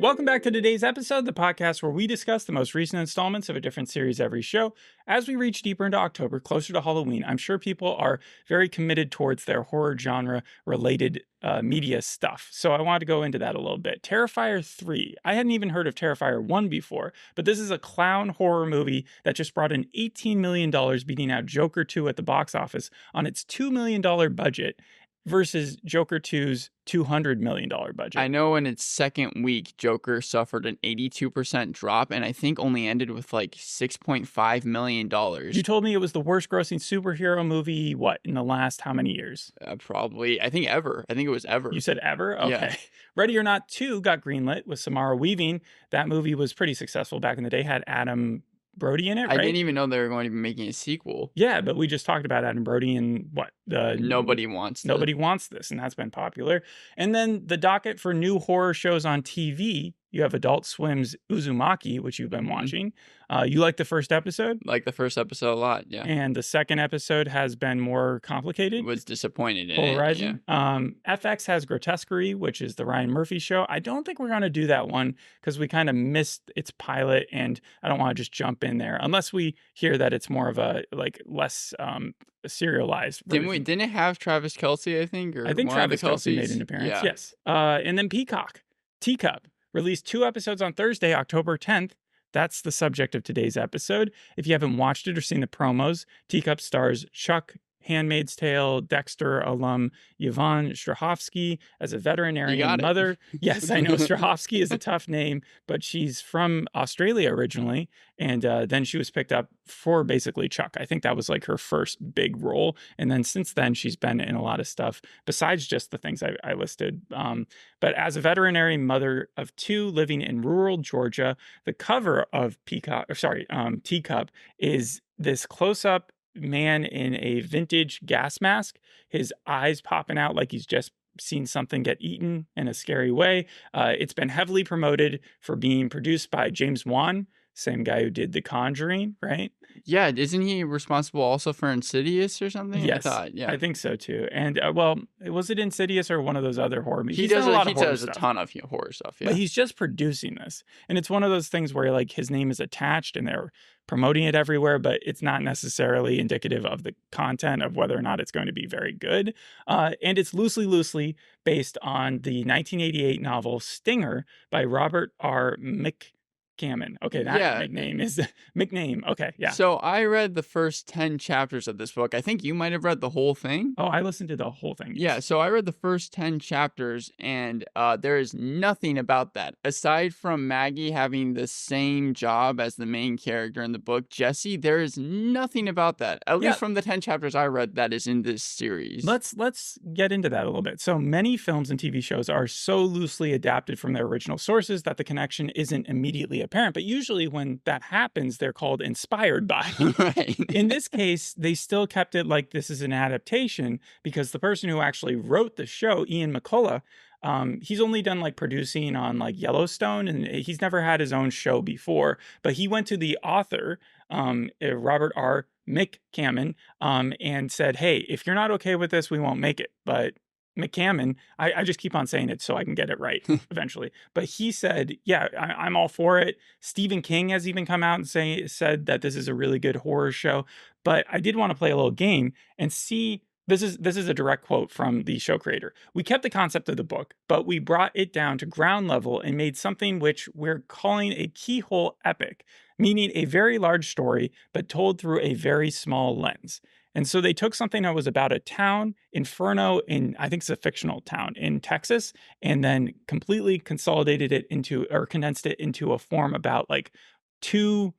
Welcome back to today's episode, the podcast where we discuss the most recent installments of a different series every show. As we reach deeper into October, closer to Halloween, I'm sure people are very committed towards their horror genre related media stuff. So I wanted to go into that a little bit. Terrifier 3. I hadn't even heard of Terrifier 1 before, but this is a clown horror movie that just brought in $18 million, beating out Joker 2 at the box office on its $2 million budget. Versus Joker 2's $200 million budget. I know in its second week, Joker suffered an 82% drop and I think only ended with like $6.5 million. You told me it was the worst grossing superhero movie, what, in the last how many years? Probably, I think ever. I think it was ever. You said ever? Okay. Yeah. Ready or Not 2 got greenlit with Samara Weaving. That movie was pretty successful back in the day, had Adam Brody in it, right? I didn't even know they were going to be making a sequel. Yeah, but we just talked about Adam Brody and what? Nobody wants this, and that's been popular. And then the docket for new horror shows on TV, you have Adult Swim's Uzumaki, which you've been watching. You like the first episode? Like the first episode a lot, yeah. And the second episode has been more complicated. Was disappointed in Polarizing. it. Yeah. FX has Grotesquerie, which is the Ryan Murphy show. I don't think we're going to do that one because we kind of missed its pilot, and I don't want to just jump in there unless we hear that it's more of a less serialized version. Didn't it have Travis Kelce, I think? Or I think Travis Kelce made an appearance, yeah. Yes. And then Peacock, Teacup, released 2 episodes on Thursday, October 10th. That's the subject of today's episode. If you haven't watched it or seen the promos, Teacup stars Chuck, Handmaid's Tale, Dexter alum Yvonne Strahovski as a veterinarian mother. Yes, I know Strahovski is a tough name, but she's from Australia originally, and then she was picked up for basically Chuck. I think that was like her first big role, and then since then she's been in a lot of stuff besides just the things I listed. But as a veterinarian mother of 2 living in rural Georgia, the cover of Teacup is this close-up man in a vintage gas mask, his eyes popping out like he's just seen something get eaten in a scary way. It's been heavily promoted for being produced by James Wan, same guy who did The Conjuring, right? Yeah, isn't he responsible also for Insidious or something? Yes, I think so too. And was it Insidious or one of those other horror movies? He does a ton of horror stuff, yeah. But he's just producing this. And it's one of those things where like his name is attached and they're promoting it everywhere, but it's not necessarily indicative of the content of whether or not it's going to be very good. And it's loosely based on the 1988 novel Stinger by Robert R. McCammon. Okay, that nickname is McName. Okay, yeah. So I read the first 10 chapters of this book. I think you might have read the whole thing. Oh, I listened to the whole thing. Yes. Yeah, so I read the first 10 chapters, and there is nothing about that. Aside from Maggie having the same job as the main character in the book, Jesse, there is nothing about that. At least from the 10 chapters I read that is in this series. Let's get into that a little bit. So many films and TV shows are so loosely adapted from their original sources that the connection isn't immediately apparent, but usually when that happens, they're called inspired by. Right. In this case, they still kept it like this is an adaptation because the person who actually wrote the show, Ian McCullough, he's only done like producing on like Yellowstone, and he's never had his own show before, but he went to the author, Robert R. McCammon, and said, hey, if you're not okay with this, we won't make it. But McCammon, I just keep on saying it so I can get it right eventually. But he said, yeah, I'm all for it. Stephen King has even come out and said that this is a really good horror show. But I did want to play a little game and see. This is a direct quote from the show creator. We kept the concept of the book, but we brought it down to ground level and made something which we're calling a keyhole epic, meaning a very large story, but told through a very small lens. And so they took something that was about a town, Inferno, I think it's a fictional town in Texas, and then completely consolidated it condensed it into a form about like two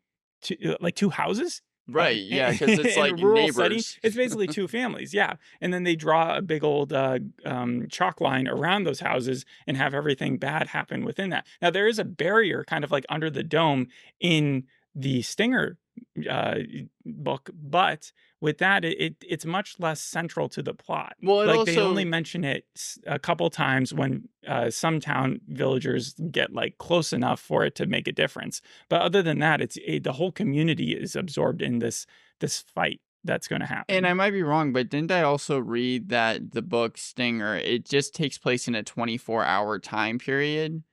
houses. Right, yeah, because it's like neighbors. Setting, it's basically 2 families, yeah. And then they draw a big old chalk line around those houses and have everything bad happen within that. Now, there is a barrier kind of like under the dome in the Stinger book, but with that, it's much less central to the plot. Well, like they only mention it a couple times when some town villagers get like close enough for it to make a difference. But other than that, the whole community is absorbed in this fight that's going to happen. And I might be wrong, but didn't I also read that the book Stinger, it just takes place in a 24-hour time period?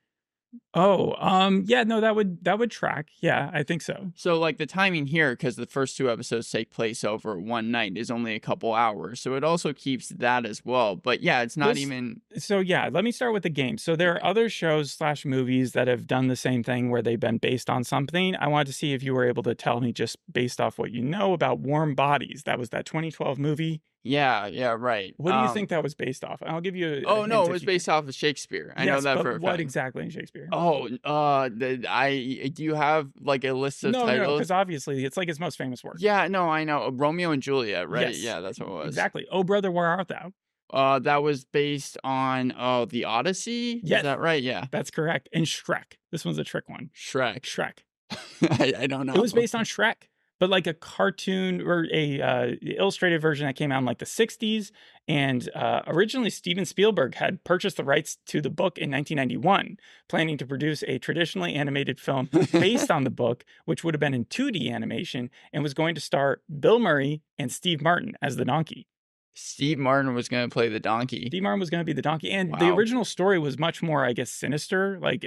Yeah, no, that would track. Yeah, I think so. So, like, the timing here, because the first 2 episodes take place over one night, is only a couple hours, so it also keeps that as well, but yeah, it's not This even So yeah, let me start with the game. So there are okay. other shows slash movies that have done the same thing where they've been based on something. I wanted to see if you were able to tell me just based off what you know about Warm Bodies. That was that 2012 movie. Yeah, right, What do you think that was based off? I'll give you a oh, no, hint it if was you can. based off of Shakespeare, I know Yes, that but for a what fact. exactly in Shakespeare? Oh, do you have, like, a list of No, titles? because obviously it's like his most famous work. Yeah, no, I know, Romeo and Juliet, right? Yes, Yeah, that's what it was. exactly. Oh, brother, where art thou? That was based on, oh, the Odyssey? Is Yes, that right? Yeah. that's correct. And Shrek. This one's a trick one. Shrek. Shrek. I don't It know. was based on Shrek, but like a cartoon or a illustrated version that came out in like the 60s. And originally, Steven Spielberg had purchased the rights to the book in 1991, planning to produce a traditionally animated film based on the book, which would have been in 2D animation and was going to star Bill Murray and Steve Martin as the donkey. Steve Martin was gonna play the donkey. Steve Martin was going to be the donkey, and the Wow. original story was much more, I guess, sinister. Like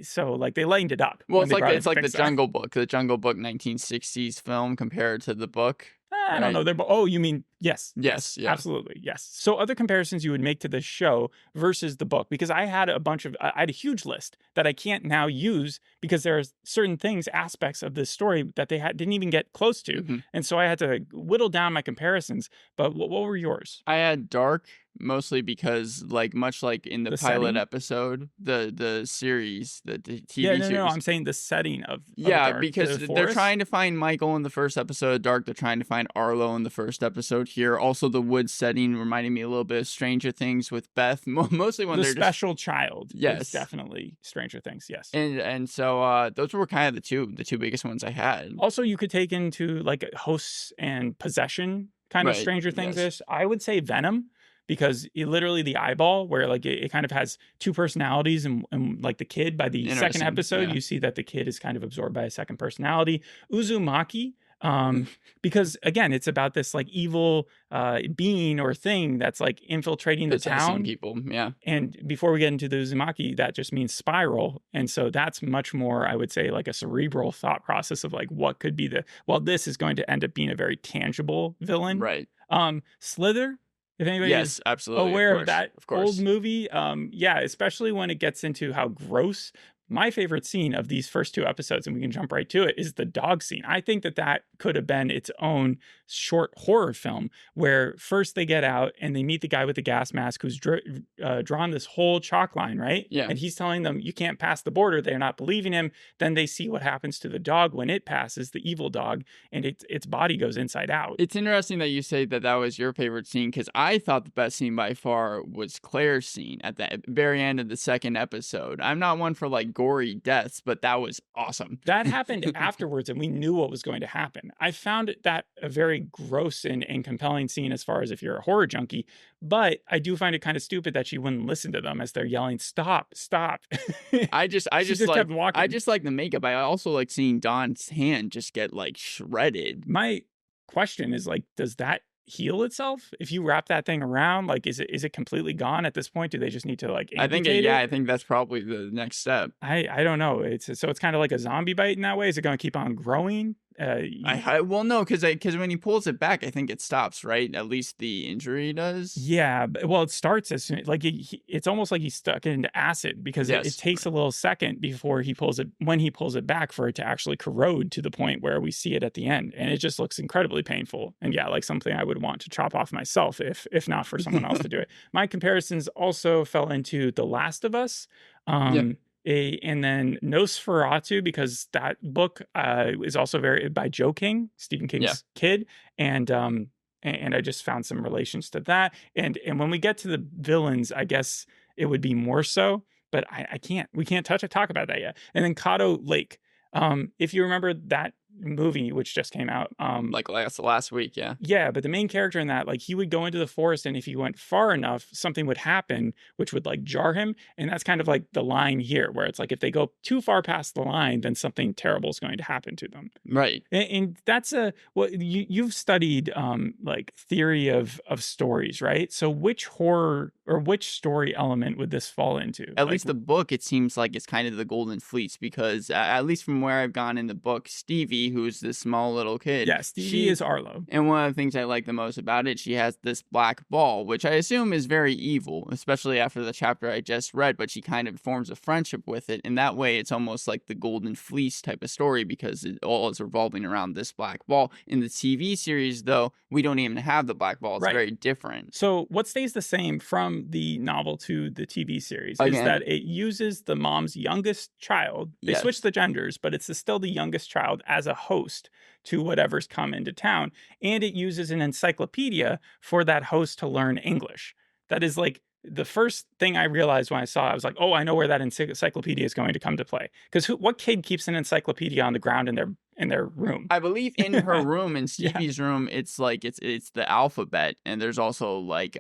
so, like they lightened it up Well, when they brought it it's to like Pixar. The Jungle Book 1960s film compared to the book, I don't right? know. Oh, you mean yes, Yes, yeah. absolutely, yes. So other comparisons you would make to this show versus the book, because I had I had a huge list that I can't now use because there are certain things, aspects of this story that they didn't even get close to, Mhm. and so I had to whittle down my comparisons. But what were yours? I had dark mostly because, like, much like in the The pilot setting? episode, the series, the Yeah, TV no. series. I'm saying the setting of Yeah, Dark, because the they're forest. trying to find Michael in the first episode of Dark. They're trying to find Arlo in the first episode here. Also, the wood setting reminded me a little bit of Stranger Things with Beth. Mostly when The they're just special child is yes, definitely Stranger Things. Yes. and so those were kind of the two biggest ones I had. Also, you could take into like hosts and possession kind of Right. Stranger Things Yes. ish. I would say Venom because literally the eyeball, where like it kind of has two personalities, and like the kid by the second Interesting. episode, Yeah. you see that the kid is kind of absorbed by a second personality. Uzumaki. Because again, it's about this like evil being or thing that's like infiltrating the Possessing town. people. Yeah. And before we get into the Uzumaki, that just means spiral. And so that's much more, I would say, like a cerebral thought process of like what could be this is going to end up being a very tangible villain. Right. Slither, if anybody Yes. is Absolutely. aware Of of course. that Of old course. movie, yeah, especially when it gets into how gross. My favorite scene of these first two episodes, and we can jump right to it, is the dog scene. I think that could have been its own short horror film where first they get out and they meet the guy with the gas mask who's drawn this whole chalk line, right? Yeah. And he's telling them, you can't pass the border. They're not believing him. Then they see what happens to the dog when it passes, the evil dog, and its body goes inside out. It's interesting that you say that was your favorite scene because I thought the best scene by far was Claire's scene at the very end of the second episode. I'm not one for like gory deaths, but that was awesome. That happened afterwards, and we knew what was going to happen. I found that a very gross and compelling scene as far as if you're a horror junkie, but I do find it kind of stupid that she wouldn't listen to them as they're yelling, "Stop, stop!" I just kept walking. I just like the makeup. I also like seeing Dawn's hand just get like shredded. My question is like, does that heal itself if you wrap that thing around? Like, is it completely gone at this point? Do they just need to like amputate it? I think that's probably the next step. I don't know. It's kind of like a zombie bite in that way. Is it going to keep on growing? Well, no, because when he pulls it back, I think it stops, right? At least the injury does. Yeah, well, it starts as soon like it's almost like he's stuck into acid because Yes. it takes a little second before when he pulls it back for it to actually corrode to the point where we see it at the end, and it just looks incredibly painful. And yeah, like something I would want to chop off myself if not for someone else to do it. My comparisons also fell into The Last of Us. And then Nosferatu, because that book is also by Joe King, Stephen King's kid, and I just found some relations to that. And when we get to the villains, I guess it would be more so, but we can't talk about that yet. And then Kato Lake. If you remember that movie, which just came out. Like last week, yeah. Yeah, but the main character in that, like, he would go into the forest, and if he went far enough, something would happen, which would like jar him. And that's kind of like the line here, where it's like if they go too far past the line, then something terrible is going to happen to them. Right. And that's you've studied like theory of stories, right? So which horror or which story element would this fall into? At least the book, it seems like it's kind of the Golden Fleece, because at least from where I've gone in the book, Stevie, who's this small little kid. Yeah, Stevie is Arlo. And one of the things I like the most about it, she has this black ball, which I assume is very evil, especially after the chapter I just read, but she kind of forms a friendship with it. And that way, it's almost like the Golden Fleece type of story, because it all is revolving around this black ball. In the TV series, though, we don't even have the black ball. It's very different. So what stays the same from the novel to the TV series is that it uses the mom's youngest child. They switch the genders, but it's still the youngest child as a host to whatever's come into town. And it uses an encyclopedia for that host to learn English. That is like the first thing I realized when I saw it. I was like, oh, I know where that encyclopedia is going to come to play. Because what kid keeps an encyclopedia on the ground in their room? I believe in her room, in Stevie's room, it's like it's the alphabet, and there's also like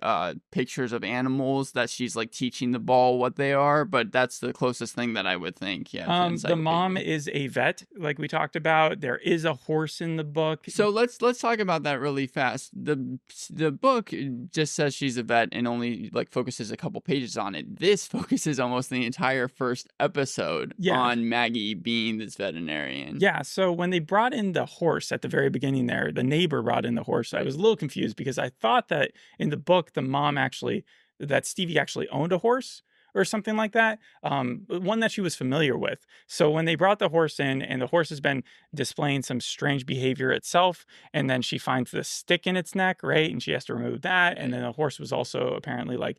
pictures of animals that she's like teaching the ball what they are. But that's the closest thing that I would think. Yeah. The mom is a vet, like we talked about. There is a horse in the book. So let's talk about that really fast. The book just says she's a vet and only like focuses a couple pages on it. This focuses almost the entire first episode on Maggie being this veterinarian. Yeah. So when they brought in the horse at the very beginning there, the neighbor brought in the horse. I was a little confused because I thought that in the book, that Stevie actually owned a horse or something like that. One that she was familiar with. So when they brought the horse in, and the horse has been displaying some strange behavior itself, and then she finds this stick in its neck, right? And she has to remove that. And then the horse was also apparently like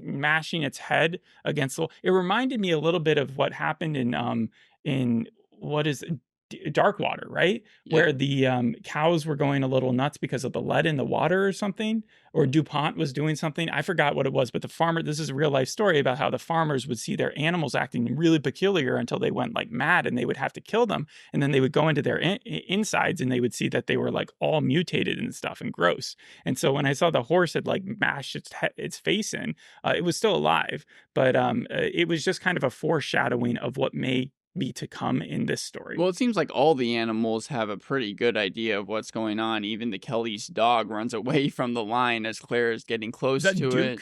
mashing its head against it reminded me a little bit of what happened in what is Dark Water, right? Where the cows were going a little nuts because of the lead in the water or something, or DuPont was doing something. I forgot what it was, but this is a real life story about how the farmers would see their animals acting really peculiar until they went like mad, and they would have to kill them. And then they would go into their insides, and they would see that they were like all mutated and stuff and gross. And so when I saw the horse had like mashed its face in, it was still alive, but it was just kind of a foreshadowing of what may be to come in this story. Well, it seems like all the animals have a pretty good idea of what's going on. Even the Kelly's dog runs away from the line as Claire is getting close to Duke? it.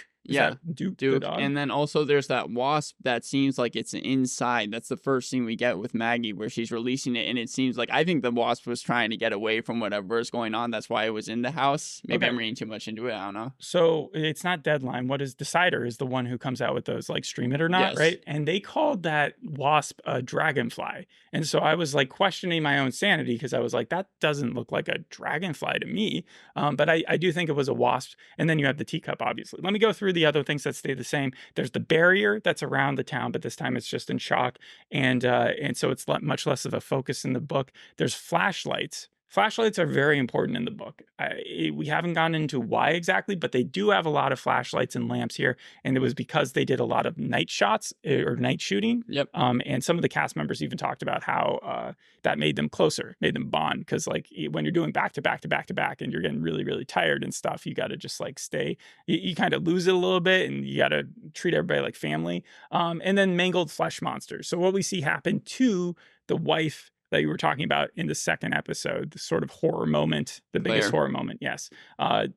Duke. And then also there's that wasp that seems like it's inside. That's the first scene we get with Maggie, where she's releasing it, and it seems like, I think the wasp was trying to get away from whatever is going on. That's why it was in the house. Maybe I'm reading too much into it. I don't know. So it's not Deadline. What is Decider is the one who comes out with those, like, Stream It or Not, right? And they called that wasp a dragonfly. And so I was like questioning my own sanity, because I was like, that doesn't look like a dragonfly to me. But I do think it was a wasp. And then you have the teacup, obviously. Let me go through the other things that stay the same. There's the barrier that's around the town, but this time it's just in shock. And so it's much less of a focus in the book. There's flashlights. Flashlights are very important in the book. We haven't gone into why exactly, but they do have a lot of flashlights and lamps here. And it was because they did a lot of night shots or night shooting. And some of the cast members even talked about how that made them closer, made them bond. Because like when you're doing back to back to back to back and you're getting really, really tired and stuff, you got to just like stay, you kind of lose it a little bit, and you got to treat everybody like family. And then mangled flesh monsters. So what we see happen to the wife that you were talking about in the second episode, the sort of horror moment, the biggest horror moment. Yes.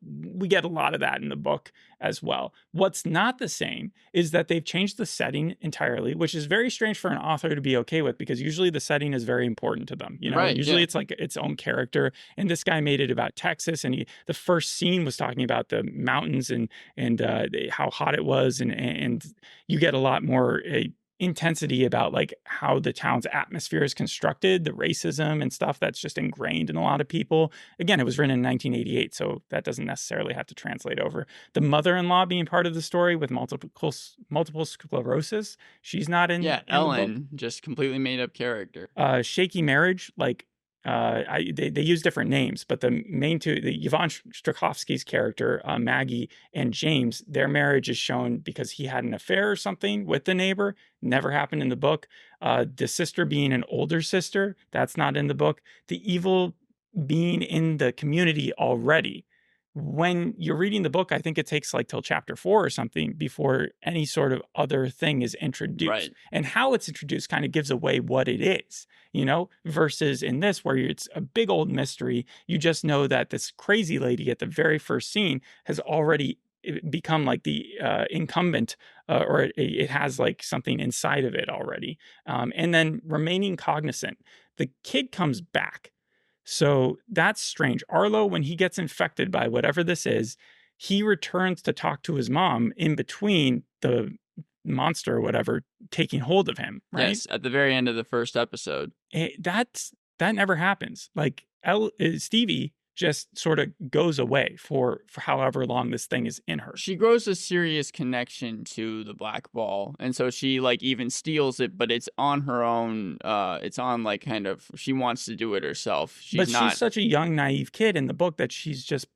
We get a lot of that in the book as well. What's not the same is that they've changed the setting entirely, which is very strange for an author to be okay with, because usually the setting is very important to them. You know, usually it's like its own character. And this guy made it about Texas, and the first scene was talking about the mountains and how hot it was. And you get a lot more intensity about like how the town's atmosphere is constructed, the racism and stuff that's just ingrained in a lot of people. Again, it was written in 1988, so that doesn't necessarily have to translate over. The mother-in-law being part of the story with multiple sclerosis, she's not in. Ellen, just completely made up character. Shaky marriage, like they use different names, but the main two, the Yvonne Strahovski's character, Maggie, and James, their marriage is shown because he had an affair or something with the neighbor. Never happened in the book. The sister being an older sister, that's not in the book. The evil being in the community already. When you're reading the book, I think it takes like till chapter 4 or something before any sort of other thing is introduced. Right. And how it's introduced kind of gives away what it is, you know, versus in this where it's a big old mystery. You just know that this crazy lady at the very first scene has already become like the incumbent, or it has like something inside of it already. And then remaining cognizant. The kid comes back. So that's strange. Arlo, when he gets infected by whatever this is, he returns to talk to his mom in between the monster or whatever taking hold of him, right? Yes, at the very end of the first episode. That never happens. Like Stevie just sort of goes away for however long this thing is in her. She grows a serious connection to the black ball, and so she like even steals it, but it's on her own. It's on like kind of, she wants to do it herself. She's such a young, naive kid in the book that she's just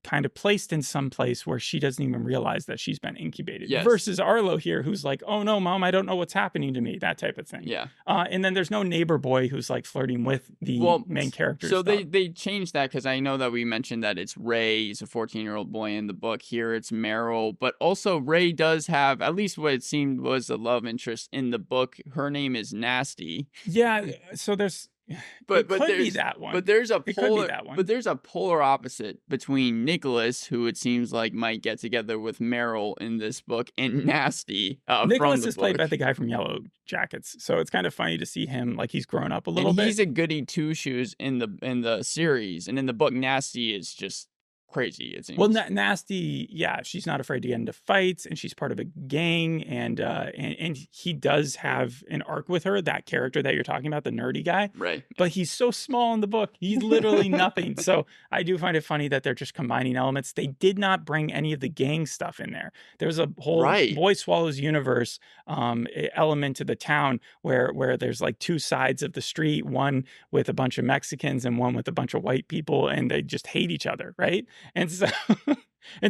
kind of placed in some place where she doesn't even realize that she's been incubated. Yes. Versus Arlo here, who's like, oh no, mom, I don't know what's happening to me, that type of thing. Yeah. And then there's no neighbor boy who's like flirting with the main character. So they changed that because I know that we mentioned that it's Ray, he's a 14-year-old boy in the book. Here it's Meryl, but also Ray does have, at least what it seemed was a love interest in the book. Her name is Nasty. Yeah, so there's but could be that one. But there's a It could be that one. But there's a polar opposite between Nicholas, who it seems like might get together with Meryl in this book, and Nasty. Nicholas is played by the guy from Yellow Jackets, so it's kind of funny to see him like he's grown up a little bit. He's a goody two shoes in the series, and in the book, Nasty is just crazy, it seems. Well, Nasty, yeah, she's not afraid to get into fights, and she's part of a gang, and he does have an arc with her, that character that you're talking about, the nerdy guy. Right. But he's so small in the book. He's literally nothing. So I do find it funny that they're just combining elements. They did not bring any of the gang stuff in there. There's a whole Boy Swallows universe element to the town where there's like two sides of the street, one with a bunch of Mexicans and one with a bunch of white people, and they just hate each other, right? And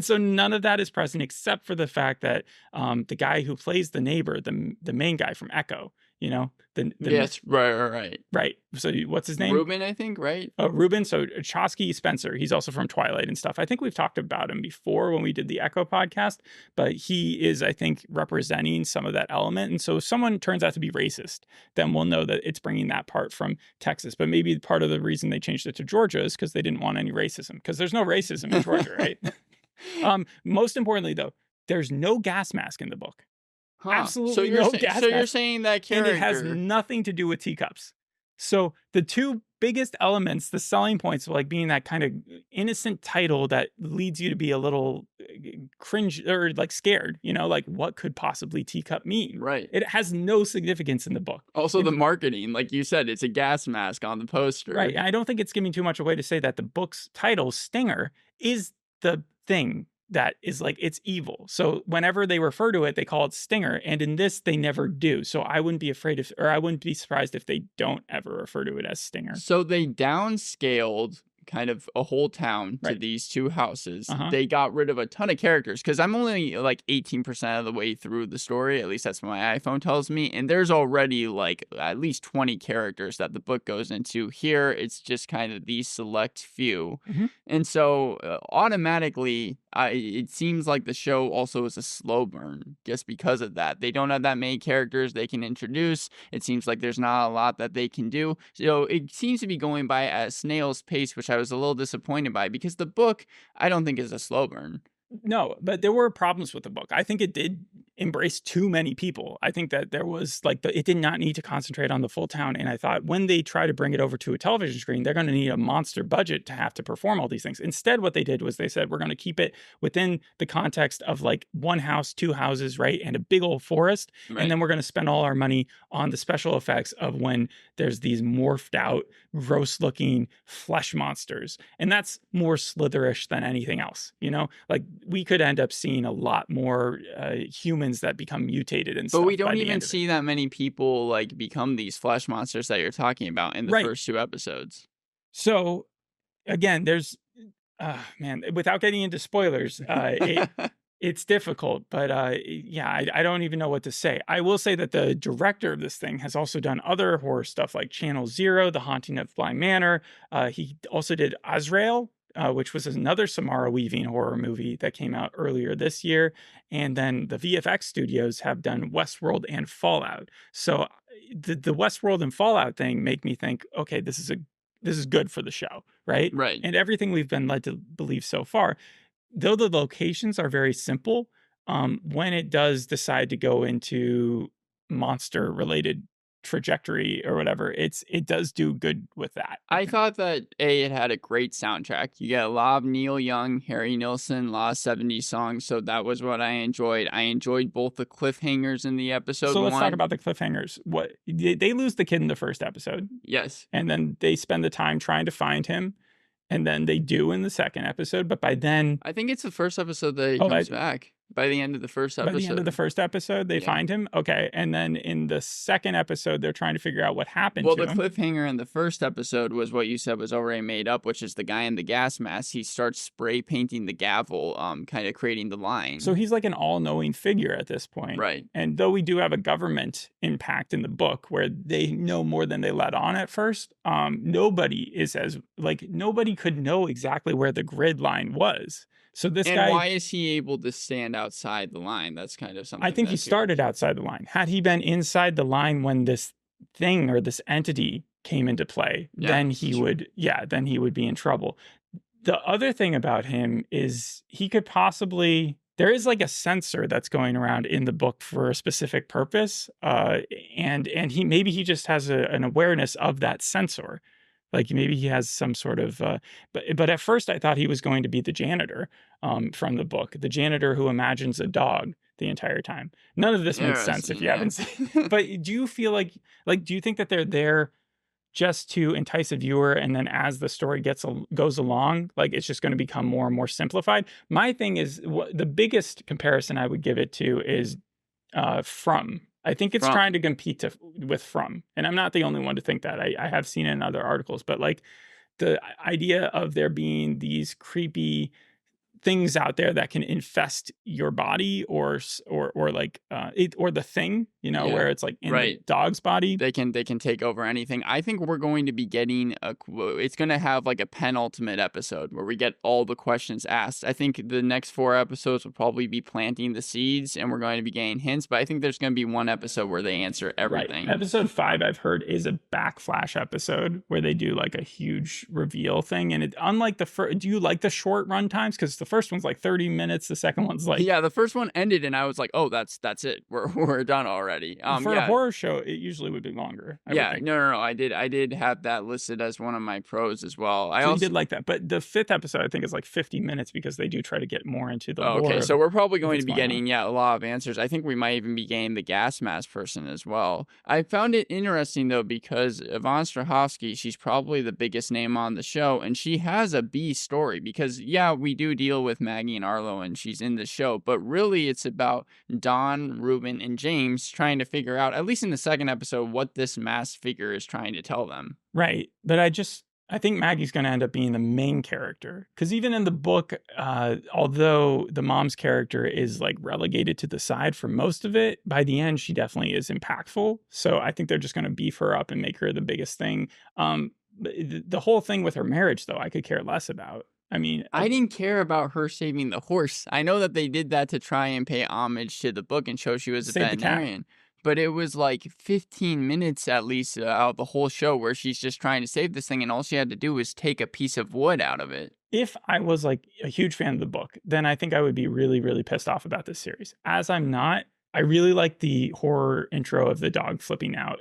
so none of that is present except for the fact that the guy who plays the neighbor, the main guy from Echo, you know, yes, right. So what's his name? Ruben, I think, right? Ruben. So Chosky Spencer. He's also from Twilight and stuff. I think we've talked about him before when we did the Echo podcast, but he is, I think, representing some of that element. And so if someone turns out to be racist, then we'll know that it's bringing that part from Texas. But maybe part of the reason they changed it to Georgia is because they didn't want any racism, because there's no racism in Georgia, right? Most importantly, though, there's no gas mask in the book. Huh. Absolutely no gas mask. So you're saying that character... And it has nothing to do with teacups. So the two biggest elements, the selling points of like being that kind of innocent title that leads you to be a little cringe or like scared, you know, like what could possibly teacup mean? Right. It has no significance in the book. Also the marketing, like you said, it's a gas mask on the poster. Right. And I don't think it's giving too much away to say that the book's title, Stinger, is the thing that is like, it's evil. So whenever they refer to it, they call it Stinger. And in this, they never do. So I wouldn't be I wouldn't be surprised if they don't ever refer to it as Stinger. So they downscaled kind of a whole town to these two houses. They got rid of a ton of characters because I'm only like 18% of the way through the story. At least that's what my iPhone tells me. And there's already like at least 20 characters that the book goes into. Here, it's just kind of these select few. And so automatically, it seems like the show also is a slow burn just because of that. They don't have that many characters they can introduce. It seems like there's not a lot that they can do. So it seems to be going by at a snail's pace, which I was a little disappointed by because the book, I don't think is a slow burn. No, but there were problems with the book. I think it did embrace too many people. I think that there was like it did not need to concentrate on the full town. And I thought when they try to bring it over to a television screen, they're going to need a monster budget to have to perform all these things. Instead, what they did was they said, we're going to keep it within the context of like one house, two houses, right? And a big old forest. Right. And then we're going to spend all our money on the special effects of when there's these morphed out, gross looking flesh monsters. And that's more slitherish than anything else, you know, like we could end up seeing a lot more humans that become mutated and stuff. But we don't even see that many people like become these flesh monsters that you're talking about in the first two episodes. So again, there's man, without getting into spoilers, it's difficult, but yeah, I don't even know what to say. I will say that the director of this thing has also done other horror stuff like Channel Zero, The Haunting of Bly Manor. He also did Azrael, which was another Samara Weaving horror movie that came out earlier this year. And then the VFX studios have done Westworld and Fallout. So the Westworld and Fallout thing make me think, okay, this is good for the show, right? Right. And everything we've been led to believe so far, though the locations are very simple, when it does decide to go into monster related trajectory or whatever, it does do good with that. I thought that it had a great soundtrack. You get a lot of Neil Young, Harry Nilsson, a lot of 70s songs, so that was what I enjoyed. I enjoyed both the cliffhangers in the episode. So let's talk about the cliffhangers. What they lose the kid in the first episode. Yes. And then they spend the time trying to find him. And then they do in the second episode, but by then I think it's the first episode that he comes back. By the end of the first episode. By the end of the first episode, they find him? Okay. And then in the second episode, they're trying to figure out what happened to him. Well, the cliffhanger in the first episode was what you said was already made up, which is the guy in the gas mask. He starts spray painting the gavel, kind of creating the line. So he's like an all-knowing figure at this point. Right. And though we do have a government impact in the book where they know more than they let on at first, nobody could know exactly where the grid line was. So this guy. And why is he able to stand outside the line? That's kind of something. I think he started outside the line. Had he been inside the line when this thing or this entity came into play, then he would be in trouble. The other thing about him is he could possibly. There is like a sensor that's going around in the book for a specific purpose, and he just has an awareness of that sensor. Like maybe he has some sort of, but at first I thought he was going to be the janitor from the book, the janitor who imagines a dog the entire time. None of this makes sense if you haven't seen. But do you feel do you think that they're there just to entice a viewer, and then as the story goes along, like it's just going to become more and more simplified? My thing is, the biggest comparison I would give it to is From. I think it's trying to compete with From. And I'm not the only one to think that. I have seen it in other articles. But like the idea of there being these creepy things out there that can infest your body or the thing, where it's like in the dog's body. They can take over anything. I think we're going to be getting it's going to have like a penultimate episode where we get all the questions asked. I think the next 4 episodes will probably be planting the seeds and we're going to be getting hints, but I think there's going to be one episode where they answer everything. Right. Episode 5 I've heard is a backflash episode where they do like a huge reveal thing, and unlike the first, do you like the short run times? Because the first one's like 30 minutes, the second one's like the first one ended and I was like, oh, that's it, we're done already. For a horror show it usually would be longer. No, I did have that listed as one of my pros as well. I also did like that, but the 5th episode I think is like 50 minutes because they do try to get more into the lore. Okay, so we're probably going to be getting a lot of answers. I think we might even be getting the gas mask person as well. I found it interesting though because Yvonne Strahovski, she's probably the biggest name on the show, and she has a B story because we do deal with Maggie and Arlo and she's in the show, but really it's about Don, Ruben, and James trying to figure out, at least in the second episode, what this masked figure is trying to tell them. Right. But I think Maggie's going to end up being the main character, because even in the book, although the mom's character is like relegated to the side for most of it, by the end she definitely is impactful. So I think they're just going to beef her up and make her the biggest thing. The whole thing with her marriage, though, I could care less about. I mean, I didn't care about her saving the horse. I know that they did that to try and pay homage to the book and show she was a veterinarian. But it was like 15 minutes at least out of the whole show where she's just trying to save this thing and all she had to do was take a piece of wood out of it. If I was like a huge fan of the book, then I think I would be really, really pissed off about this series. As I'm not, I really like the horror intro of the dog flipping out.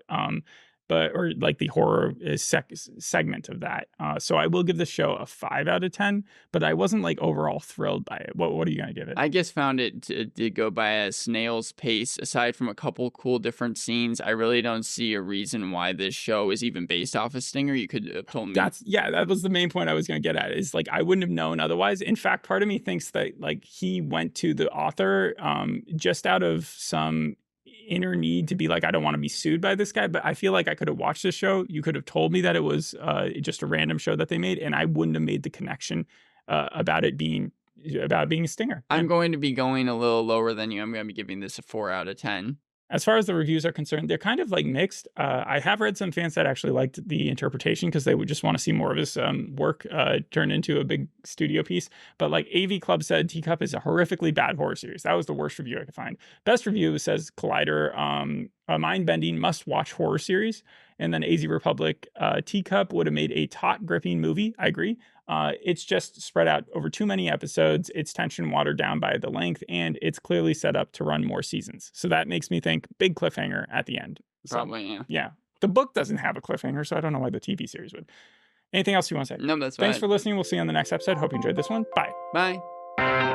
Or like the horror segment of that. So I will give the show a 5 out of 10, but I wasn't like overall thrilled by it. What are you going to give it? I just found it to go by a snail's pace. Aside from a couple cool different scenes, I really don't see a reason why this show is even based off of Stinger. You could have told me. That was the main point I was going to get at, is like, I wouldn't have known otherwise. In fact, part of me thinks that like he went to the author just out of some inner need to be like, I don't want to be sued by this guy, but I feel like I could have watched this show. You could have told me that it was just a random show that they made, and I wouldn't have made the connection about being a stinger. I'm going to be going a little lower than you. I'm going to be giving this a 4 out of 10. As far as the reviews are concerned, they're kind of like mixed. I have read some fans that actually liked the interpretation because they would just want to see more of his work turned into a big studio piece. But like AV Club said, Teacup is a horrifically bad horror series. That was the worst review I could find. Best review says Collider, a mind-bending must-watch horror series. And then AZ Republic, Teacup would have made a taut-gripping movie. I agree. It's just spread out over too many episodes. It's tension watered down by the length, and it's clearly set up to run more seasons. So that makes me think big cliffhanger at the end. So, Probably, yeah. Yeah. The book doesn't have a cliffhanger, so I don't know why the TV series would. Anything else you want to say? No, that's Thanks fine. for listening. We'll see you on the next episode. Hope you enjoyed this one. Bye. Bye.